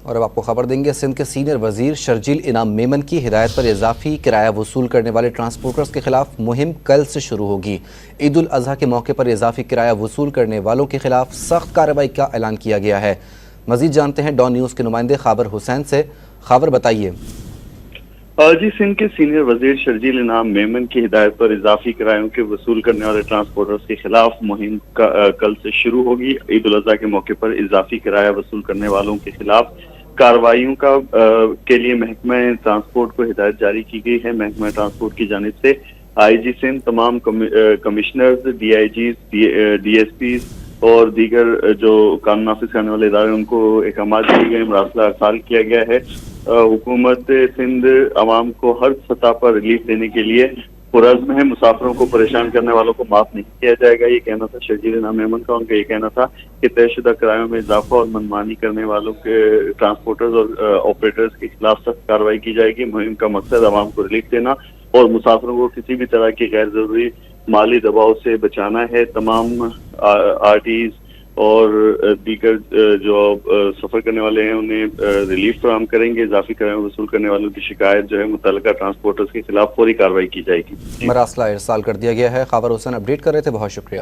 اور اب آپ کو خبر دیں گے، سندھ کے سینئر وزیر شرجیل انعام میمن کی ہدایت پر اضافی کرایہ وصول کرنے والے ٹرانسپورٹرز کے خلاف مہم کل سے شروع ہوگی۔ عید الاضحیٰ کے موقع پر اضافی کرایہ وصول کرنے والوں کے خلاف سخت کارروائی کا اعلان کیا گیا ہے۔ مزید جانتے ہیں ڈان نیوز کے نمائندے خاور حسین سے۔ خاور بتائیے۔ جی، سندھ کے سینئر وزیر شرجیل انعام میمن کی ہدایت پر اضافی کرایوں کے وصول کرنے والے ٹرانسپورٹرز کے خلاف مہم کل سے شروع ہوگی۔ عید الاضحیٰ کے موقع پر اضافی کرایہ وصول کرنے والوں کے خلاف کارروائیوں کے لیے محکمہ ٹرانسپورٹ کو ہدایت جاری کی گئی ہے۔ محکمہ ٹرانسپورٹ کی جانب سے آئی جی سندھ، تمام commissioners, D I Gs, D S Ps اور دیگر جو قانون نافذ کرنے والے ادارے ان کو احکامات دیے گئے، مراسلہ ارسال کیا گیا ہے۔ حکومت سندھ عوام کو ہر سطح پر ریلیف دینے کے لیے پرعزم ہے۔ مسافروں کو پریشان کرنے والوں کو معاف نہیں کیا جائے گا، یہ کہنا تھا شرجیل انعام میمن کا۔ ان کا یہ کہنا تھا کہ طے شدہ کرایوں میں اضافہ اور منمانی کرنے والوں کے ٹرانسپورٹرز اور آپریٹرز کے خلاف سخت کارروائی کی جائے گی۔ مہم کا مقصد عوام کو ریلیف دینا اور مسافروں کو کسی بھی طرح کی غیر ضروری مالی دباؤ سے بچانا ہے۔ تمام آر ٹیز اور دیگر جو سفر کرنے والے ہیں انہیں ریلیف فراہم کریں گے۔ اضافی کرایہ وصول کرنے والوں کی شکایت جو ہے متعلقہ ٹرانسپورٹرز کے خلاف فوری کارروائی کی جائے گی۔ مراسلہ ارسال کر دیا گیا ہے۔ خاور حسین اپڈیٹ کر رہے تھے، بہت شکریہ۔